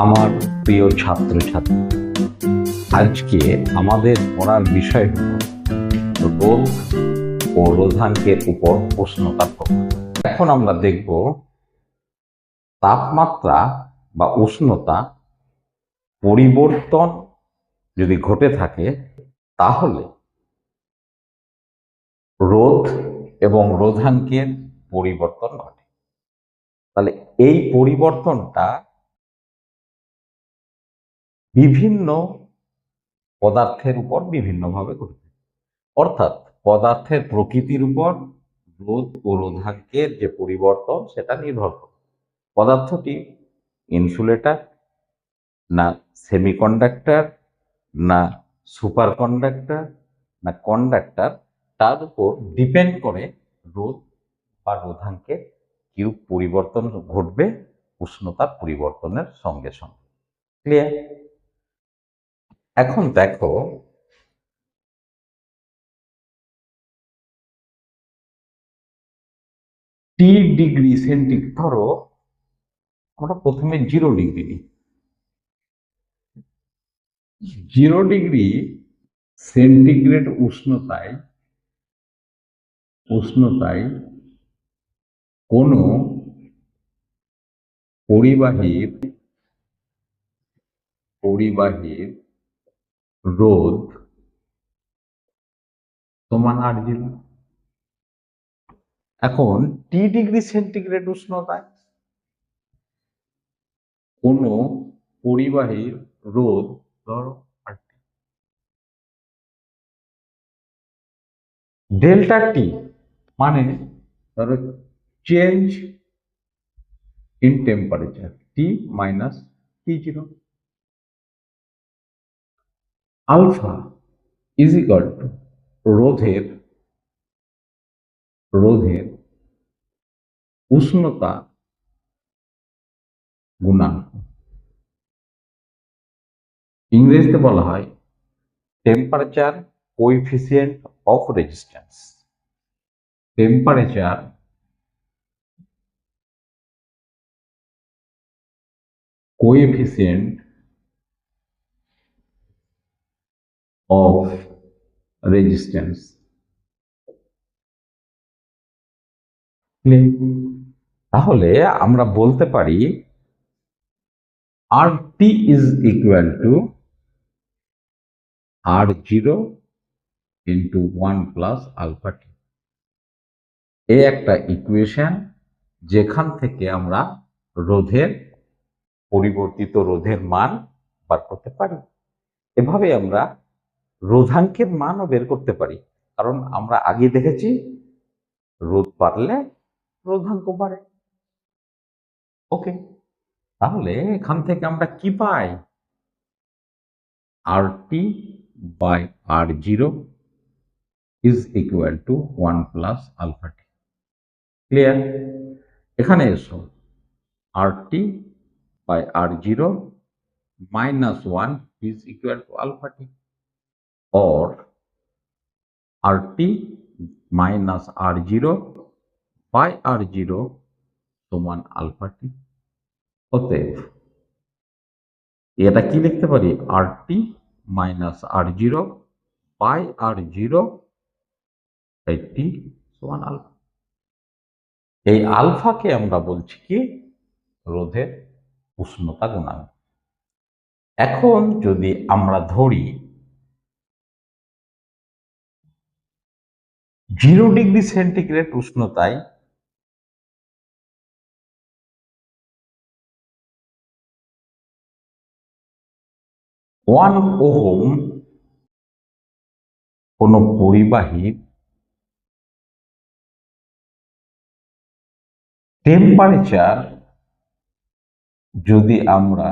আমার প্রিয় ছাত্রছাত্রী, আজকে আমাদের পড়ার বিষয় হল রোধ ও রোধাঙ্কের উপর প্রশ্নকার প্রকার। এখন আমরা দেখব তাপমাত্রা বা উষ্ণতা পরিবর্তন যদি ঘটে থাকে তাহলে রোধ এবং রোধাঙ্কের পরিবর্তন ঘটে। তাহলে এই পরিবর্তনটা বিভিন্ন পদার্থের উপর বিভিন্নভাবে ঘটে থাকে, অর্থাৎ পদার্থের প্রকৃতির উপর রোধ ও রোধাঙ্কের যে পরিবর্তন সেটা নির্ভর করে। পদার্থটি ইনসুলেটর না সেমিকন্ডাক্টর না সুপার কন্ডাক্টর না কন্ডাক্টর, তার উপর ডিপেন্ড করে রোধ বা রোধাঙ্কের কিরূপ পরিবর্তন ঘটবে উষ্ণতার পরিবর্তনের সঙ্গে সঙ্গে। ক্লিয়ার? এখন দেখো, টি ডিগ্রি সেন্টিগ্রেড, ধরো আমরা প্রথমে 0 ডিগ্রি নিই। 0 ডিগ্রি সেন্টিগ্রেড উষ্ণতায় কোনো পরিবাহীর রোধ সমান R0। এখন টি ডিগ্রি সেন্টিগ্রেড উষ্ণতায় কোনো পরিবাহীর রোধ ধরো RT। ডেল্টা টি মানে ধরো change in temperature T minus T0। Alpha is equal to রোধের উষ্ণতা গুণাঙ্ক, ইংরেজিতে বলা হয় temperature coefficient of resistance. Temperature coefficient of resistance. তাহলে আমরা বলতে পারি RT is equal to R0 into 1 plus alpha T। এই একটা ইকুয়েশন যেখান থেকে আমরা পরিবর্তিত রোধের মান বার করতে পারি। এভাবে আমরা রোধাঙ্কের মানও বের করতে পারি, কারণ আমরা আগে দেখেছি রোধ বাড়লে রোধাঙ্ক বাড়ে। ওকে, তাহলে এখান থেকে আমরা কি পাই? RT by R0 is equal to 1 plus alpha T। Clear? এখানে এসো, RT by R0 minus 1 is equal to alpha T, or RT minus R0 by R0 সমান alpha T। অতএব এটা কি লিখতে পারি? RT minus R0 by R0 by T সমান alpha. এই আলফাকে আমরা বলছি কি? রোধের উষ্ণতা গুণাঙ্ক। এখন যদি আমরা ধরি 0 ডিগ্রি সেন্টিগ্রেড উষ্ণতায় ওয়ান ওহম কোন পরিবাহীর টেম্পারেচার যদি আমরা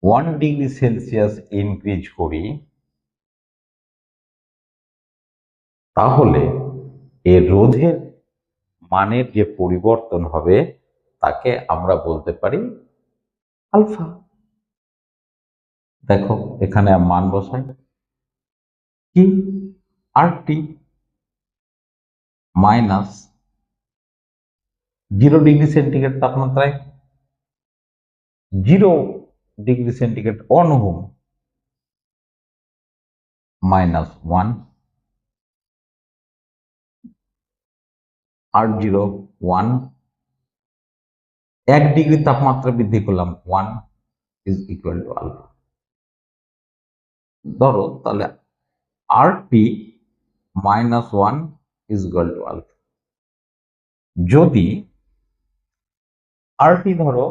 1 ডিগ্রি সেলসিয়াস ইনক্রিজ করি, তাহলে এর রোধের মানের যে পরিবর্তন হবে তাকে আমরা বলতে পারি আলফা। দেখো এখানে মান বসাই, কি? RT মাইনাস 0 ডিগ্রি সেন্টিগ্রেড তাপমাত্রায় 0°C 1 ওহম -1, R0 1, 1 ডিগ্রি তাপমাত্রা বৃদ্ধি করলাম 1 ইজ ইকুয়াল টু আলফা। ধরো তাহলে RT -1 is equal to alpha. যদি RT ধরো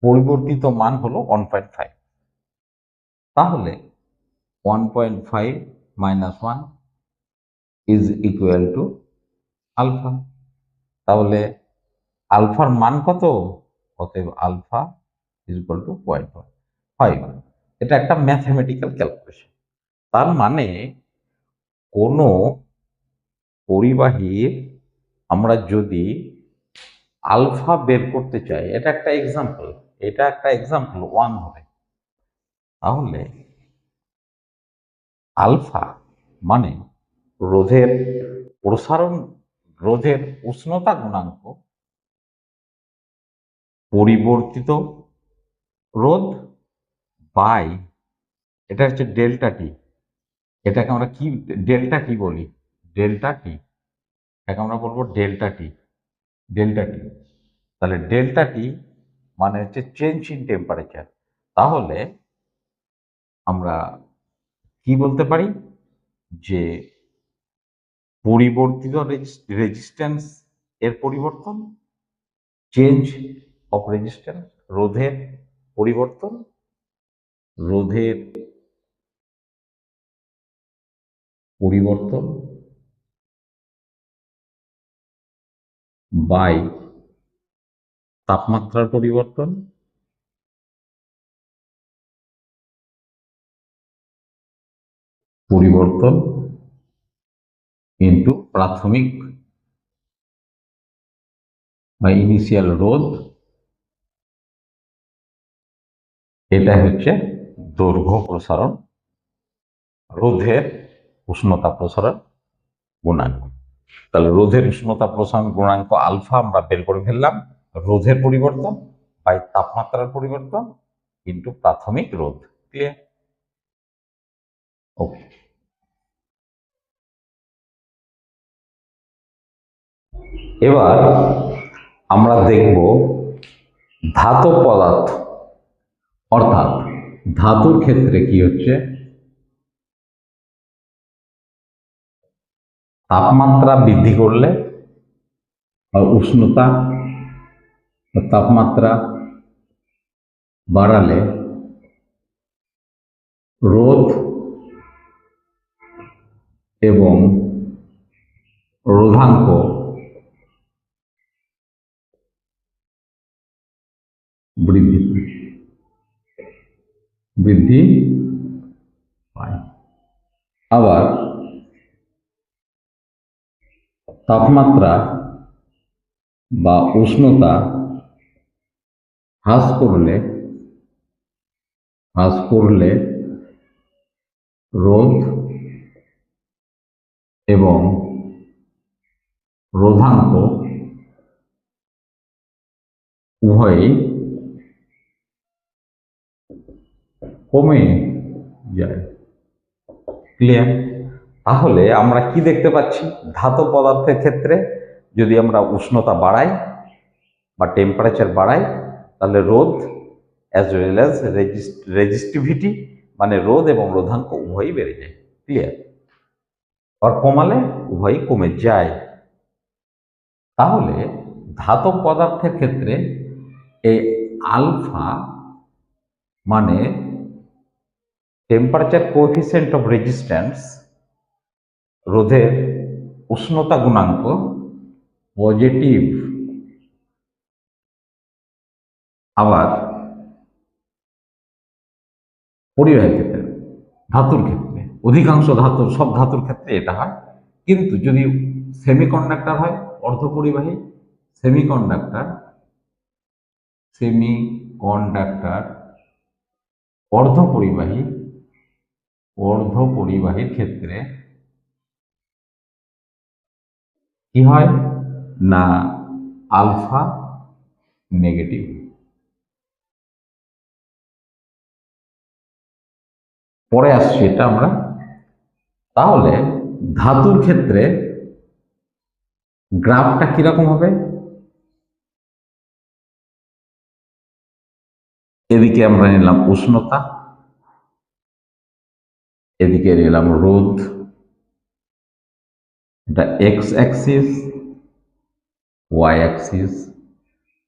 পরিবর্তিত মান হলো 1.5, তাহলে 1.5 - 1 ইজ ইকুয়াল টু আলফা। তাহলে আলফার মান কত? অতএব আলফা ইজ ইকুয়াল টু 0.5। এটা একটা ম্যাথমেটিক্যাল ক্যালকুলেশন। তার মানে কোনো পরিবাহীর আমরা যদি আলফা বের করতে চাই, এটা একটা এক্সাম্পল, 1 ধরে, তাহলে আলফা মানে রোধের প্রসারণ, রোধের উষ্ণতা গুণাঙ্ক পরিবর্তিত রোধ বাই, এটা হচ্ছে ডেল্টা টি। এটাকে আমরা কি ডেল্টা টি বলি? ডেল্টা টি। এটাকে আমরা বলবো ডেল্টা টি। তাহলে ডেল্টা টি মানে হচ্ছে চেঞ্জ ইন টেম্পারেচার। তাহলে আমরা কি বলতে পারি যে পরিবর্তিত রেজিস্ট্যান্স এর পরিবর্তন, চেঞ্জ অফ রেজিস্ট্যান্স, রোধের পরিবর্তন, রোধের পরিবর্তন বাই তাপমাত্রার পরিবর্তন, ইনটু প্রাথমিক বা ইনিশিয়াল রোধ। এটা হচ্ছে দৈর্ঘ্য প্রসারণ, রোধের উষ্ণতা প্রসারণ গুণাঙ্ক। তাহলে রোধের উষ্ণতা প্রসারণ গুণাঙ্ক আলফা আমরা বের করে ফেললাম। রোধের পরিবর্তন বাই তাপমাত্রার পরিবর্তন ইনটু প্রাথমিক রোধ। ক্লিয়ার? ওকে। এবার আমরা দেখব ধাতব পদার্থ, অর্থাৎ ধাতুর ক্ষেত্রে কি হচ্ছে, তাপমাত্রা বৃদ্ধি করলে উষ্ণতা, তাপমাত্রা বাড়ালে রোধ এবং রোধাঙ্ক বৃদ্ধি পায়। আবার তাপমাত্রা বা উষ্ণতা হ্রাস করলে রোধ এবং রোধাঙ্ক উভয়ই কমে যায়। ক্লিয়ার? তাহলে আমরা কি দেখতে পাচ্ছি, ধাতব পদার্থের ক্ষেত্রে যদি আমরা উষ্ণতা বাড়াই বা টেম্পারেচার বাড়াই, তাহলে রোধ অ্যাজ ওয়েল অ্যাজ রেজিস্টিভিটি মানে রোধ এবং রোধাঙ্ক উভয়ই বেড়ে যায়। ক্লিয়ার? আর কমালে উভয়ই কমে যায়। তাহলে ধাতব পদার্থের ক্ষেত্রে এই আলফা মানে টেম্পারেচার কোএফিসিয়েন্ট অফ রেজিস্ট্যান্স, রোধের উষ্ণতা গুণাঙ্ক পজিটিভ। আবার পরিবাহীর ক্ষেত্রে, ধাতুর ক্ষেত্রে, অধিকাংশ ধাতুর, সব ধাতুর ক্ষেত্রে এটা হয়, কিন্তু যদি সেমিকন্ডাক্টর হয়, অর্ধপরিবাহী, সেমিকন্ডাক্টর অর্ধপরিবাহীর ক্ষেত্রে কি হয় না, আলফা নেগেটিভ। পরে আসছি এটা আমরা। তাহলে ধাতুর ক্ষেত্রে গ্রাফটা কিরকম হবে? এদিকে আমরা নিলাম উষ্ণতা, এদিকে নিলাম রোধ, এটা এক্স অ্যাক্সিস, ওয়াই অ্যাক্সিস।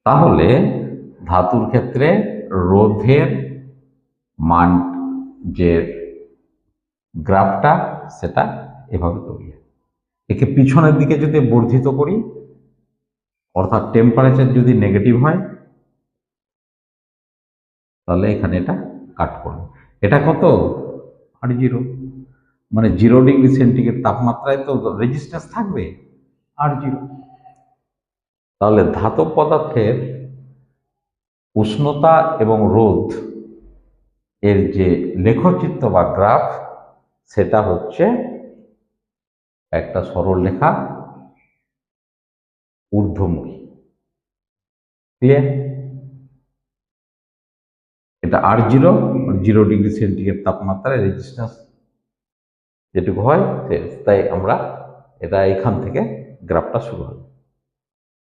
তাহলে ধাতুর ক্ষেত্রে রোধের মান যে গ্রাফটা সেটা এভাবে তৈরি হয়। একে পিছনের দিকে যদি বর্ধিত করি, অর্থাৎ টেম্পারেচার যদি নেগেটিভ হয়, তাহলে এখানে এটা কাট করবে। এটা কত? R0, মানে 0 ডিগ্রি সেন্টিগ্রেড তাপমাত্রায় তো রেজিস্ট্যান্স থাকবে R0। তাহলে ধাতব পদার্থের উষ্ণতা এবং রোধ এর যে লেখচিত্র বা গ্রাফ, সেটা হচ্ছে একটা সরল রেখা ঊর্ধ্বমুখী। ক্লিয়ার? এটা R0, 0 ডিগ্রি সেন্টিগ্রেড তাপমাত্রায় রেজিস্ট্যান্স যেটুকু হয়, তাই আমরা এটা এখান থেকে গ্রাফটা শুরু হয়।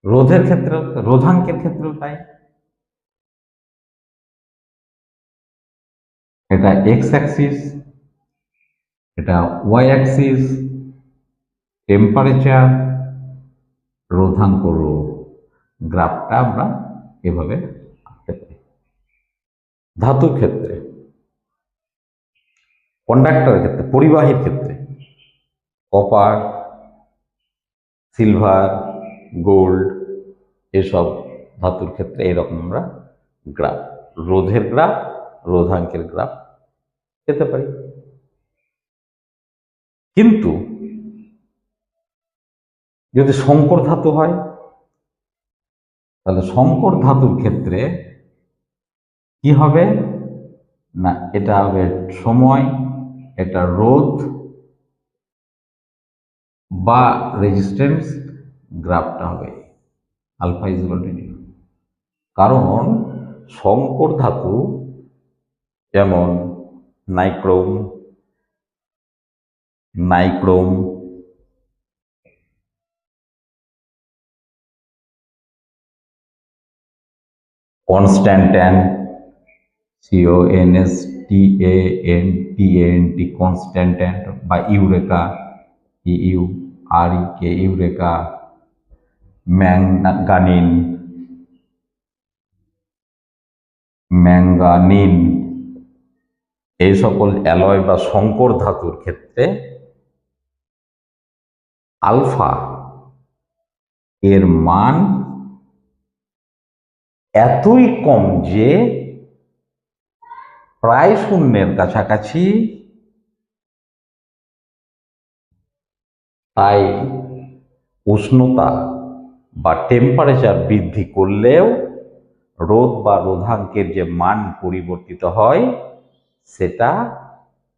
রোধের ক্ষেত্রে, রোধাঙ্কের ক্ষেত্রেও তাই। এটা এক্স অ্যাক্সিস, এটা ওয়াই অ্যাক্সিস, টেম্পারেচার, রোধাঙ্ক রো। গ্রাফটা আমরা এভাবে আঁকতে পারি। ধাতুর ক্ষেত্রে, কন্ডাক্টরের ক্ষেত্রে, পরিবাহীর ক্ষেত্রে কপার, সিলভার, গোল্ড, এসব ধাতুর ক্ষেত্রে এরকম আমরা গ্রাফ, রোধের গ্রাফ, রোধাঙ্কের গ্রাফ পেতে পারি। কিন্তু যদি সংকর ধাতু হয়, তাহলে সংকর ধাতুর ক্ষেত্রে কি হবে না, এটা হবে সময়, এটা রোধ বা রেজিস্ট্যান্স, গ্রাফটা হবে alpha is equal to zero. কারণ সংকর ধাতু যেমন nichrome, nichrome, constantan, CONSTANTANT, constantan, বা eureka, EUREK, eureka, manganin, manganin, এই সকল অ্যালয় বা সংকর ধাতুর ক্ষেত্রে আলফা এর মান এতই কম যে প্রায় শূন্যের কাছাকাছি। তাই উষ্ণতা বা টেম্পারেচার বৃদ্ধি করলেও রোধ বা রোধাঙ্কের যে মান পরিবর্তিত হয় সেটা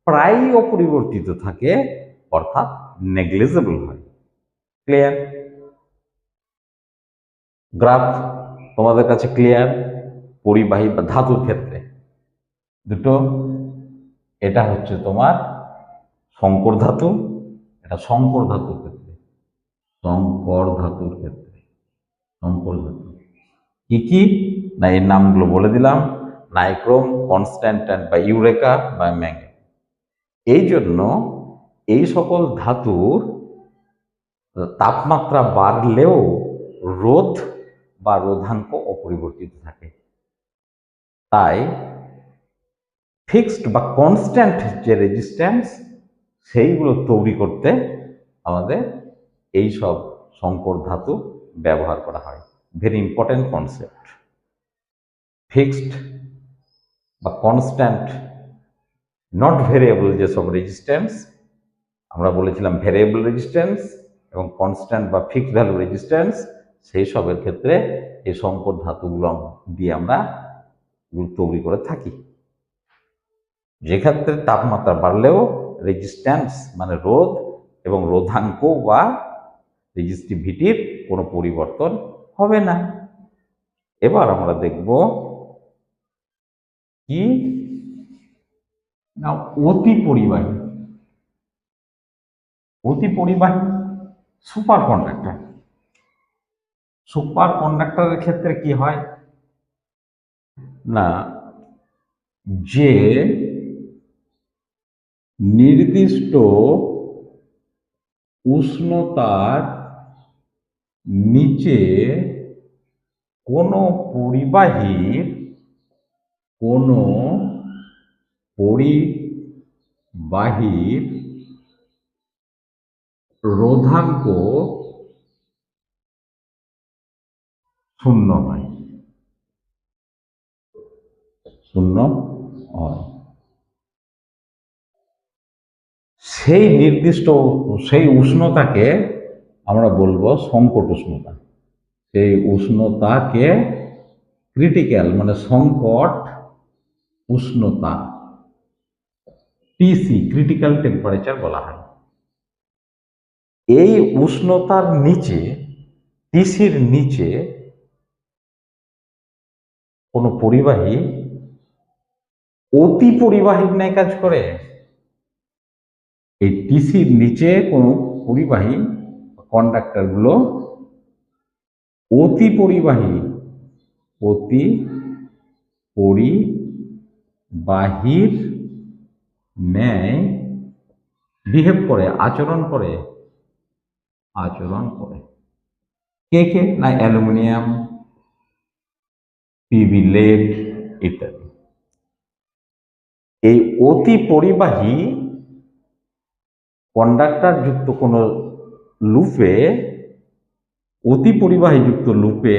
প্রায় অপরিবর্তিত থাকে, অর্থাৎ নেগলিজেবল হয়। ক্লিয়ার? গ্রাফ তোমাদের কাছে ক্লিয়ার? পরিবাহী বা ধাতুর ক্ষেত্রে দুটো, এটা হচ্ছে তোমার সংকর ধাতু, এটা সংকর ধাতুর ক্ষেত্রে, সংকর ধাতুর ক্ষেত্রে, সংকর ধাতু কি কি না, এর নামগুলো বলে দিলাম, নাইক্রোম, কনস্ট্যান্টান বা ইউরেকা বা ম্যাঙ্গানিজ। এই জন্য এই সকল ধাতুর তাপমাত্রা বাড়লেও রোধ বা রোধাঙ্ক অপরিবর্তিত থাকে। তাই ফিক্সড বা কনস্ট্যান্ট যে রেজিস্ট্যান্স, সেইগুলো তৈরি করতে আমাদের এই সব সংকর ধাতু ব্যবহার করা হয়। Very important concept. ফিক্সড বা কনস্ট্যান্ট, নট ভেরিয়েবল যেসব রেজিস্ট্যান্স, আমরা বলেছিলাম ভেরিয়েবল রেজিস্ট্যান্স এবং কনস্ট্যান্ট বা ফিক্সড ভ্যালু রেজিস্ট্যান্স, সেই সবের ক্ষেত্রে এই সংকর ধাতুগুলো দিয়ে আমরা তৈরি করে থাকি। যেক্ষেত্রে তাপমাত্রা বাড়লেও রেজিস্ট্যান্স মানে রোধ এবং রোধাঙ্ক বা রেজিস্টিভিটির কোনো পরিবর্তন হবে না। এবার আমরা দেখব কি না অতি পরিবাহী, অতি পরিবাহী সুপার কন্ডাক্টর। সুপার কন্ডাক্টরের ক্ষেত্রে কি হয় না, যে নির্দিষ্ট উষ্ণতার নিচে কোনো পরিবাহীর কোনো পরিবাহীর রোধাঙ্ক শূন্য হয়, শূন্য হয়, সেই নির্দিষ্ট সেই উষ্ণতাকে আমরা বলবো সংকট উষ্ণতা। সেই উষ্ণতাকে ক্রিটিক্যাল মানে সংকট উষ্ণতা, টিসি ক্রিটিক্যাল টেম্পারেচার বলা হয়। এই উষ্ণতার নিচে, টিসির নিচে কোনো পরিবাহী অতি পরিবাহীর ন্যায় কাজ করে। এই টিসির নিচে কোনো পরিবাহী কন্ডাক্টরগুলো অতি পরিবাহী, অতি পরিবাহীর ন্যায় বিহেভ করে, আচরণ করে, আচরণ করে। কে কে না অ্যালুমিনিয়াম, পিবি লেড ইত্যাদি। এই অতি পরিবাহী কন্ডাক্টর যুক্ত কোনো লুপে, অতি পরিবাহী যুক্ত লুপে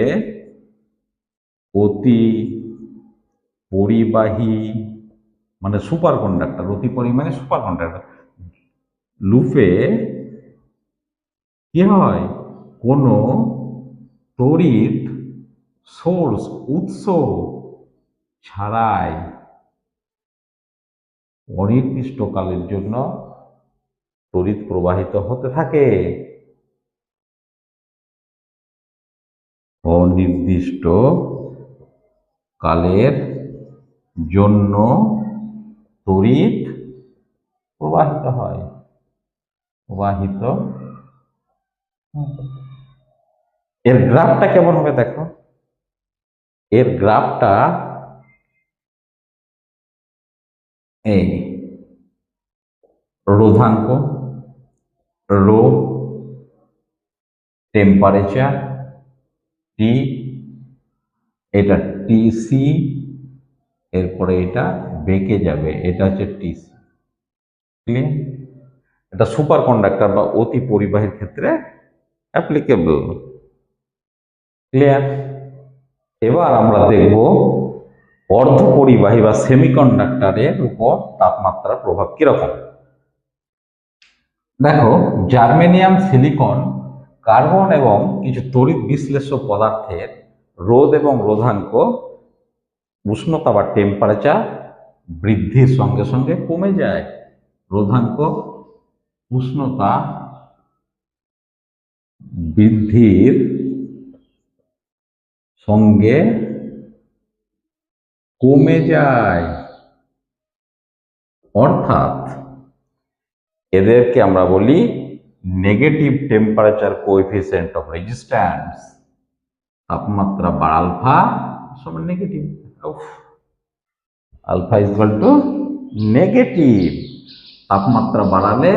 অতি পরিবাহী মানে সুপার কন্ডাক্টর, অতি পরিমাণে সুপার কন্ডাক্টর লুপে কি হয়, কোনো তড়িৎ সোর্স উৎস ছাড়াই অনির্দিষ্টকালের জন্য তড়িৎ প্রবাহিত হতে থাকে। অনির্দিষ্ট কালের জন্য তড়িৎ প্রবাহিত হয়, প্রবাহিত। এর গ্রাফটা কেমন হবে দেখো, এর গ্রাফটা এই রোধাঙ্ক, রো টেম্পারেচার, টি, এটা টিসি, এরপরে এটা বেঁকে যাবে, এটা হচ্ছে টিসি। ক্লিয়ার? এটা সুপার কন্ডাক্টর বা অতি পরিবাহীর ক্ষেত্রে অ্যাপ্লিকেবল। ক্লিয়ার? এবার আমরা দেখব অর্ধ পরিবাহী বা সেমিকন্ডাক্টরের উপর তাপমাত্রার প্রভাব কিরকম। দেখো, জার্মেনিয়াম, সিলিকন, কার্বন এবং কিছু তড়িৎ বিশ্লেষ্য পদার্থের রোধ এবং রোধাঙ্ক উষ্ণতা বা টেম্পারেচার বৃদ্ধির সঙ্গে সঙ্গে কমে যায়। রোধাঙ্ক উষ্ণতা বৃদ্ধির সঙ্গে কমে যায়, অর্থাৎ এদেরকে আমরা বলি negative temperature coefficient of resistance. তাপমাত্রা বাড়া আলফা সমান negative, alpha is equal to negative. তাপমাত্রা বাড়ালে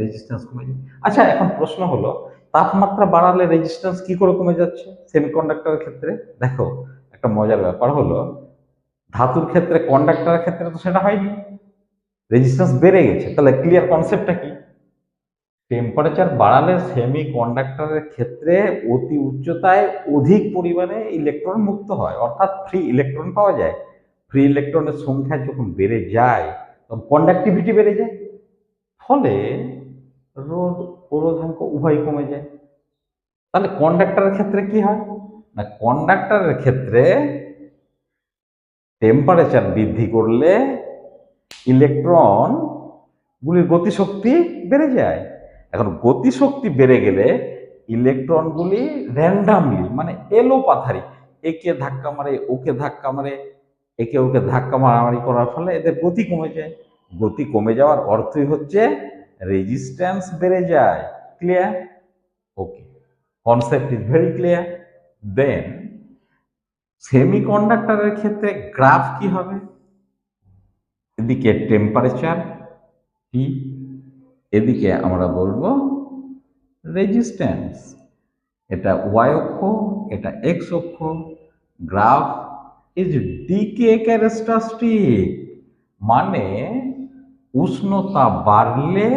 রেজিস্ট্যান্স কমে যায়। আচ্ছা, এখন প্রশ্ন হলো তাপমাত্রা বাড়ালে রেজিস্ট্যান্স কি করে কমে যাচ্ছে সেমিকন্ডাক্টরের ক্ষেত্রে? দেখো, একটা মজার ব্যাপার হলো ধাতুর ক্ষেত্রে, কন্ডাক্টরের ক্ষেত্রে তো সেটা হয়নি, রেজিস্ট্যান্স বেড়ে গেছে। তাহলে ক্লিয়ার কনসেপ্টটা কি? টেম্পারেচার বাড়ালে সেমি কন্ডাক্টরের ক্ষেত্রে অতি উচ্চতায় অধিক পরিমাণে ইলেকট্রন মুক্ত হয়, অর্থাৎ ফ্রি ইলেকট্রন পাওয়া যায়। ফ্রি ইলেকট্রনের সংখ্যা যখন বেড়ে যায় তখন কন্ডাক্টিভিটি বেড়ে যায়, ফলে রোধ ও রোধাঙ্ক উভয় কমে যায়। তাহলে কন্ডাক্টরের ক্ষেত্রে কি হয় না, কন্ডাক্টরের ক্ষেত্রে টেম্পারেচার বৃদ্ধি করলে ইলেকট্রন গুলির গতিশক্তি বেড়ে যায়। এখন গতিশক্তি বেড়ে গেলে ইলেকট্রনগুলি র্যান্ডামলি মানে এলো পাথারি একে ধাক্কা মারে, ওকে ধাক্কা মারে, একে ওকে ধাক্কা মারামারি করার ফলে এদের গতি কমে যায়। গতি কমে যাওয়ার অর্থই হচ্ছে রেজিস্ট্যান্স বেড়ে যায়। Clear? Okay, concept is very clear. Then সেমিকন্ডাক্টরের ক্ষেত্রে গ্রাফ কি হবে? এদিকে টেম্পারেচার টি, এদিকে আমরা বলবো রেজিস্ট্যান্স। এটা ওয়াই অক্ষ, এটা এক্স অক্ষ। গ্রাফ ইজ ডিকে ক্যারেক্টারিস্টিক, মানে উষ্ণতা বাড়লে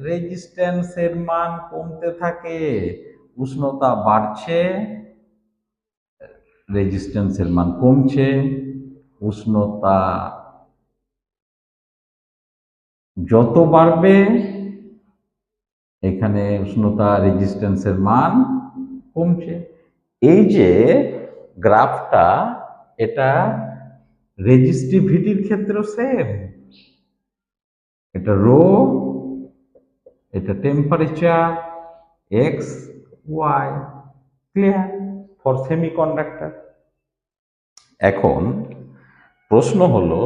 রেজিস্ট্যান্সের মান কমতে থাকে। উষ্ণতা বাড়ছে, রেজিস্ট্যান্সের মান কমছে। উষ্ণতা যত বাড়বে এখানে উষ্ণতা রেজিস্ট্যান্সের মান কমছে। এই যে গ্রাফটা, এটা রেজিস্টিভিটির ক্ষেত্রেও সেম। এটা রো, এটা temperature, X Y. Clear for semiconductor. এখন প্রশ্ন হলো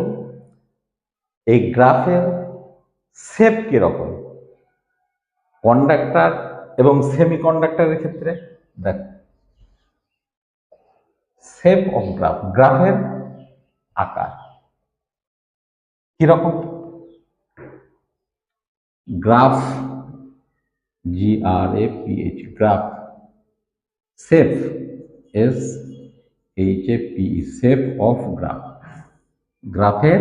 এই গ্রাফের শেপ কিরকম কন্ডাক্টর এবং সেমিকন্ডাক্টরের ক্ষেত্রে? দেখ, শেপ অফ গ্রাফ, গ্রাফের আকার কিরকম? Graph, GRAPH, graph. Shape, SHAPE, shape of graph. গ্রাফের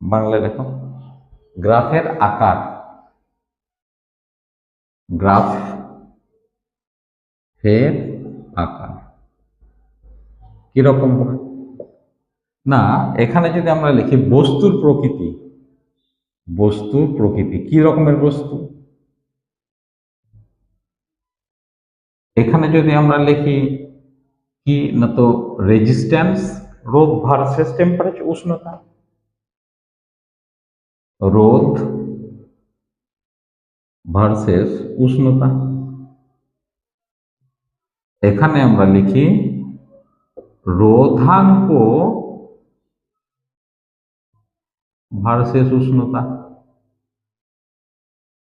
বাংলা লেখো, গ্রাফের আকার। গ্রাফ এর আকার কিরকম হয়? না, এখানে যদি আমরা লিখি বস্তুর প্রকৃতি, বস্তুর প্রকৃতি কি রকমের বস্তু? এখানে যদি আমরা লিখি কি না, তো রেজিস্ট্যান্স, রোধ ভার্সেস টেম্পারেচার, উষ্ণতা। রোধ ভার্সেস উষ্ণতা। এখানে আমরা লিখি রোধাঙ্ক ভার্সেস উষ্ণতা।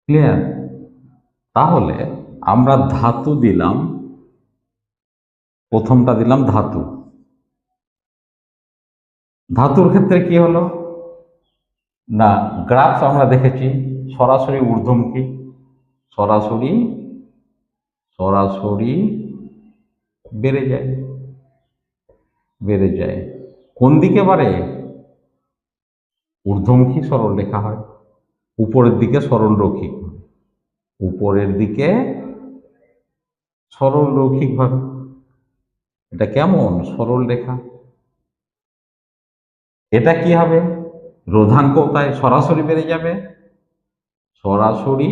ক্লিয়ার? তাহলে আমরা ধাতু দিলাম, প্রথমটা দিলাম ধাতু। ধাতুর ক্ষেত্রে কি হলো না, গ্রাফ আমরা দেখেছি সরাসরি ঊর্ধ্বমুখী, সরাসরি সরাসরি বেড়ে যায়, বেড়ে যায়। কোন দিকে বাড়ে? ঊর্ধ্বমুখী সরল রেখা হয়, উপরের দিকে সরল রৈখিক, উপরের দিকে সরল রৈখিক ভাবে। এটা কেমন সরল রেখা? এটা কি হবে? রোধাঙ্ক তাই সরাসরি বেড়ে যাবে, সরাসরি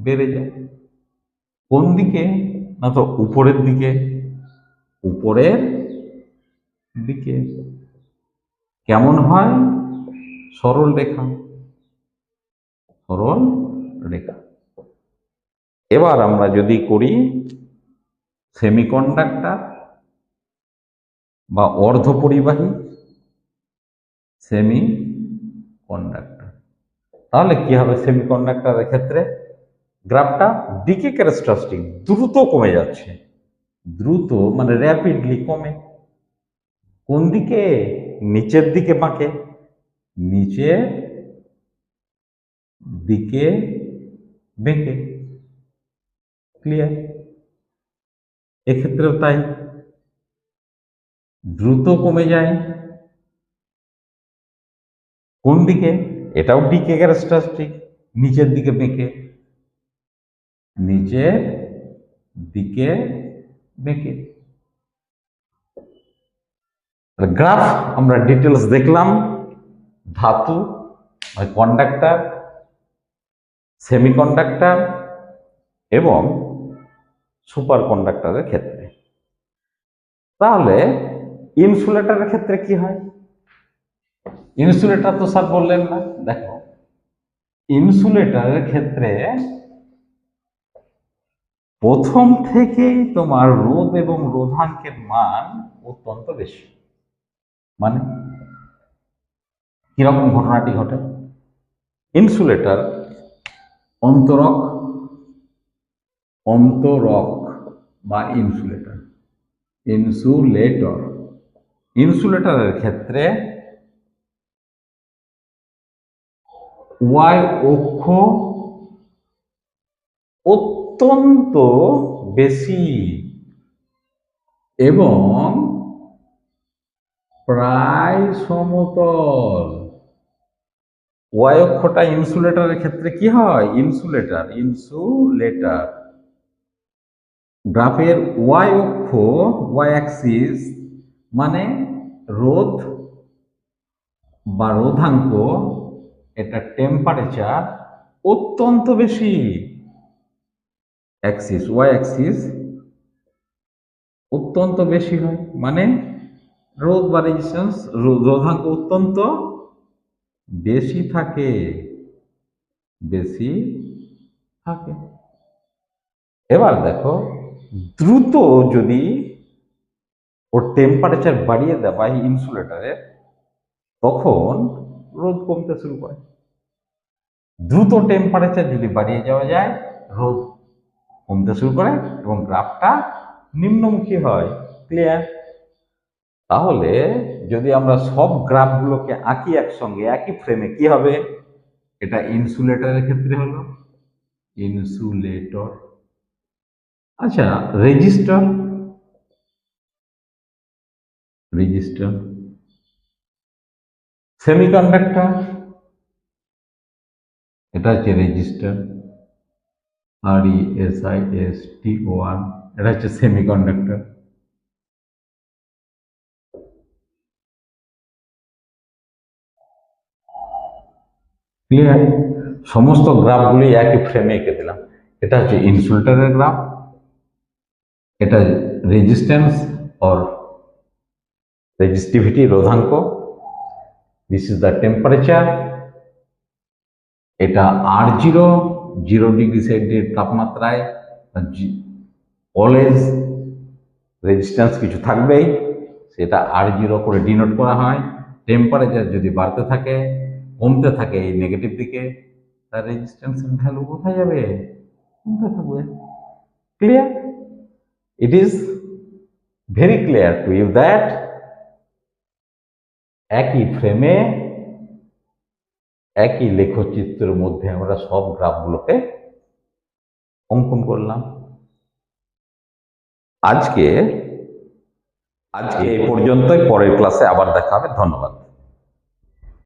বেড়ে যায়। কোন দিকে না, তো উপরের দিকে, উপরের দিকে। কেমন হয়? সরল রেখা, সরল রেখা। এবার আমরা যদি করি সেমিকন্ডাক্টর বা অর্ধপরিবাহী, সেমি কন্ডাক্টর, তাহলে কি হবে? সেমিকন্ডাক্টরের ক্ষেত্রে গ্রাফটা ডিকে ক্যারেক্টারিস্টিক, দ্রুত কমে যাচ্ছে। দ্রুত মানে র্যাপিডলি কমে। কোন দিকে? নিচের দিকে বাঁকে, নিচের দিকে বেঁকে। ক্লিয়ার? এক্ষেত্রেও তাই, দ্রুত কমে যায়। কোন দিকে? এটাও ডিকে ক্যারেক্টারিস্টিক, নিচের দিকে বেঁকে, নিচের দিকে বেঁকে। গ্রাফ আমরা ডিটেলস দেখলাম ধাতু, কন্ডাক্টর, সেমিকন্ডাক্টর এবং সুপার কন্ডাক্টরের ক্ষেত্রে। তাহলে ইনসুলেটরের ক্ষেত্রে কি হয়? ইনসুলেটর তো স্যার বললেন না। দেখো, ইনসুলেটরের ক্ষেত্রে প্রথম থেকেই তোমার রোধ এবং রোধাঙ্কের মান অত্যন্ত বেশি। মানে কিরকম ঘটনাটি ঘটে? ইনসুলেটর অন্তরক অন্তরক বা ইনসুলেটরের ক্ষেত্রে ওয়াই অক্ষ অত্যন্ত বেশি এবং প্রায় সমতল। ওয়াই অক্ষটা ইনসুলেটরের ক্ষেত্রে কি হয়? ইনসুলেটর গ্রাফের ওয়াই অক্ষ, ওয়াই অ্যাক্সিস মানে রোধ বা রোধাঙ্ক, এটা টেম্পারেচার অত্যন্ত বেশি। ওয়াই অ্যাক্সিস অত্যন্ত বেশি হয় মানে রোধ বা রেজিস্ট্যান্স, রোধাঙ্ক অত্যন্ত বেশি থাকে। এবার দেখো, দ্রুত যদি ওর টেম্পারেচার বাড়িয়ে দেওয়া হয় ইনসুলেটরের, তখন রোদ কমতে শুরু করে। দ্রুত টেম্পারেচার যদি বাড়িয়ে যাওয়া যায়, রোদ কমতে শুরু করে এবং গ্রাফটা নিম্নমুখী হয়। ক্লিয়ার? তাহলে যদি আমরা সব গ্রাফগুলোকে আঁকি একসঙ্গে একই ফ্রেমে, কি হবে? এটা ইনসুলেটরের ক্ষেত্রে হলো ইনসুলেটর। আচ্ছা, রেজিস্টর সেমিকন্ডাক্টর, এটা হচ্ছে রেজিস্টর, RESISTOR, এটা হচ্ছে সেমিকন্ডাক্টর। ক্লিয়ার? সমস্ত গ্রাফগুলি একই ফ্রেমে এঁকে দিলাম। এটা হচ্ছে ইনসুলেটরের গ্রাফ, এটা রেজিস্ট্যান্স অর রেজিস্টিভিটি, রোধাঙ্ক, দিস ইজ দ্য টেম্পারেচার, এটা R0, 0 ডিগ্রি সেন্টিগ্রেড তাপমাত্রায় অলওয়েজ রেজিস্ট্যান্স কিছু থাকবেই, সেটা R0 করে ডিনোট করা হয়। টেম্পারেচার যদি বাড়তে থাকে, কমতে থাকে এই নেগেটিভ দিকে, তার রেজিস্ট্যান্সের ভ্যালু কোথায় যাবে? কমতে থাকবে। Clear? It is very clear to you that একই ফ্রেমে একই লেখচিত্রের মধ্যে আমরা সব গ্রাফগুলোকে অঙ্কন করলাম। আজকে এই পর্যন্তই। পরের ক্লাসে আবার দেখা হবে। ধন্যবাদ।